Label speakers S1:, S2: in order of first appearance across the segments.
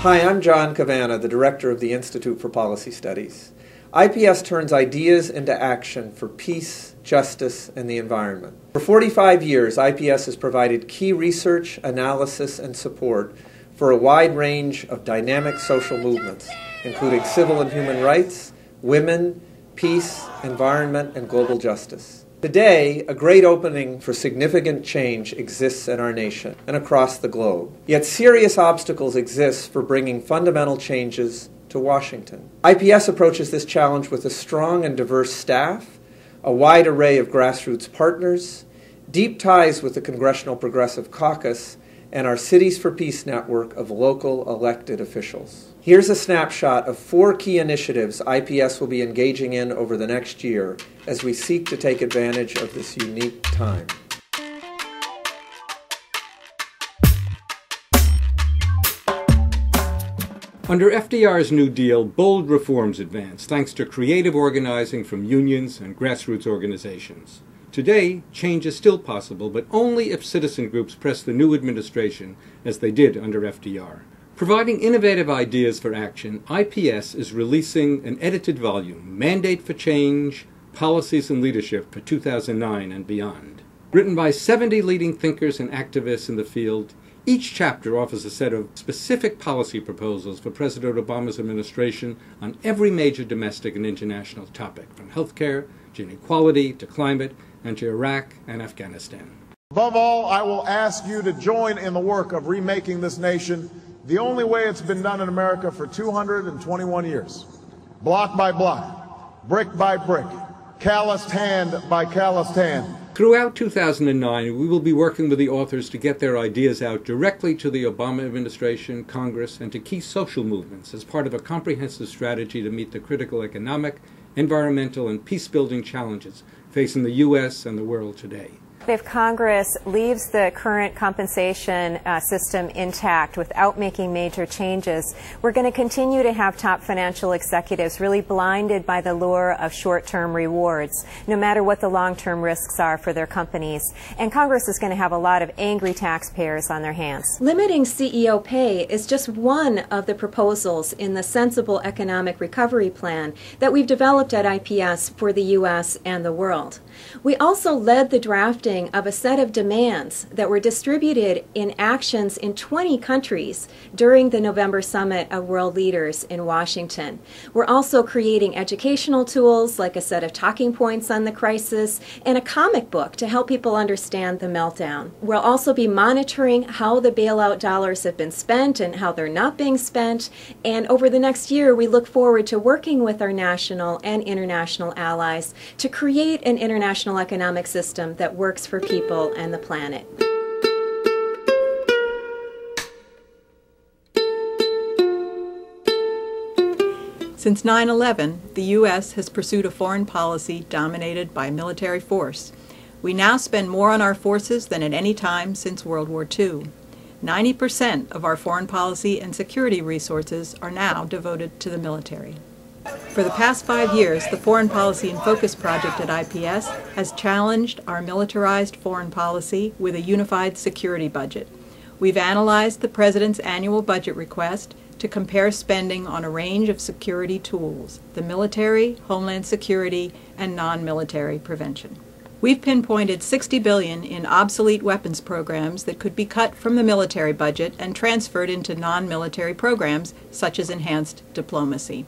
S1: Hi, I'm John Cavanna, the director of the Institute for Policy Studies. IPS turns ideas into action for peace, justice, and the environment. For 45 years, IPS has provided key research, analysis, and support for a wide range of dynamic social movements, including civil and human rights, women, peace, environment, and global justice. Today, a great opening for significant change exists in our nation and across the globe. Yet serious obstacles exist for bringing fundamental changes to Washington. IPS approaches this challenge with a strong and diverse staff, a wide array of grassroots partners, deep ties with the Congressional Progressive Caucus, and our Cities for Peace network of local elected officials. Here's a snapshot of 4 key initiatives IPS will be engaging in over the next year as we seek to take advantage of this unique time.
S2: Under FDR's New Deal, bold reforms advanced thanks to creative organizing from unions and grassroots organizations. Today, change is still possible, but only if citizen groups press the new administration as they did under FDR. Providing innovative ideas for action, IPS is releasing an edited volume, Mandate for Change, Policies and Leadership for 2009 and Beyond. Written by 70 leading thinkers and activists in the field, each chapter offers a set of specific policy proposals for President Obama's administration on every major domestic and international topic, from healthcare to inequality to climate and to Iraq and Afghanistan.
S3: Above all, I will ask you to join in the work of remaking this nation the only way it's been done in America for 221 years. Block by block, brick by brick, calloused hand by calloused hand.
S2: Throughout 2009, we will be working with the authors to get their ideas out directly to the Obama administration, Congress, and to key social movements as part of a comprehensive strategy to meet the critical economic, environmental, and peace-building challenges facing the U.S. and the world today.
S4: If Congress leaves the current compensation system intact without making major changes, we're going to continue to have top financial executives really blinded by the lure of short-term rewards, no matter what the long-term risks are for their companies. And Congress is going to have a lot of angry taxpayers on their hands.
S5: Limiting CEO pay is just one of the proposals in the Sensible Economic Recovery Plan that we've developed at IPS for the U.S. and the world. We also led the drafting of a set of demands that were distributed in actions in 20 countries during the November Summit of World Leaders in Washington. We're also creating educational tools like a set of talking points on the crisis and a comic book to help people understand the meltdown. We'll also be monitoring how the bailout dollars have been spent and how they're not being spent. And over the next year, we look forward to working with our national and international allies to create an international economic system that works for people and the planet.
S6: Since 9/11, the U.S. has pursued a foreign policy dominated by military force. We now spend more on our forces than at any time since World War II. 90% of our foreign policy and security resources are now devoted to the military. For the past 5 years, the Foreign Policy in Focus project at IPS has challenged our militarized foreign policy with a unified security budget. We've analyzed the President's annual budget request to compare spending on a range of security tools, the military, homeland security, and non-military prevention. We've pinpointed $60 billion in obsolete weapons programs that could be cut from the military budget and transferred into non-military programs, such as enhanced diplomacy.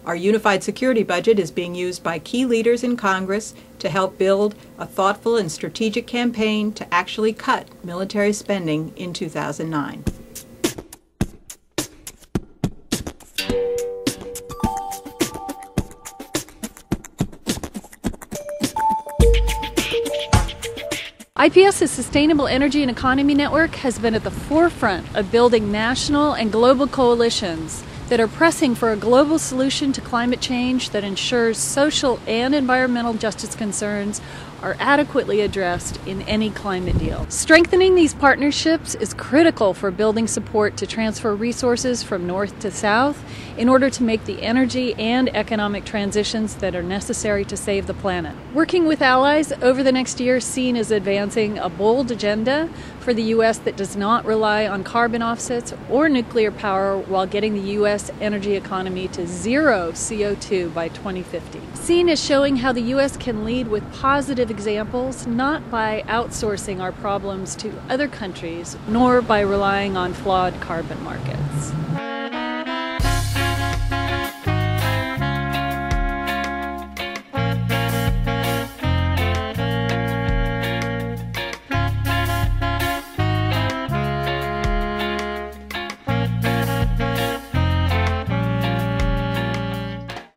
S6: Our unified security budget is being used by key leaders in Congress to help build a thoughtful and strategic campaign to actually cut military spending in 2009.
S7: IPS's Sustainable Energy and Economy Network has been at the forefront of building national and global coalitions that are pressing for a global solution to climate change that ensures social and environmental justice concerns are adequately addressed in any climate deal. Strengthening these partnerships is critical for building support to transfer resources from north to south in order to make the energy and economic transitions that are necessary to save the planet. Working with allies over the next year is seen as advancing a bold agenda for the U.S. that does not rely on carbon offsets or nuclear power while getting the U.S. energy economy to zero CO2 by 2050. Seen as showing how the U.S. can lead with positive examples, not by outsourcing our problems to other countries, nor by relying on flawed carbon markets.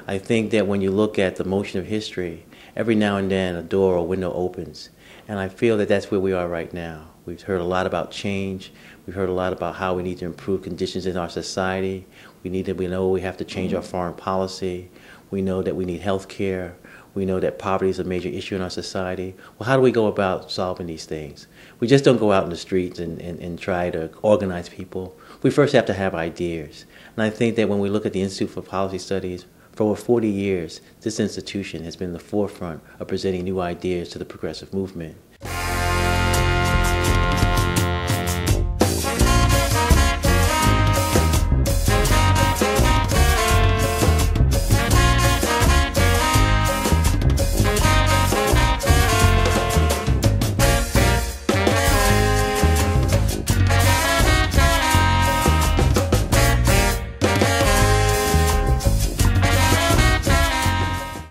S8: I think that when you look at the motion of history, every now and then a door or window opens. And I feel that that's where we are right now. We've heard a lot about change. We've heard a lot about how we need to improve conditions in our society. We know we have to change our foreign policy. We know that we need health care. We know that poverty is a major issue in our society. Well, how do we go about solving these things? We just don't go out in the streets and try to organize people. We first have to have ideas. And I think that when we look at the Institute for Policy Studies, for over 40 years, this institution has been in the forefront of presenting new ideas to the progressive movement.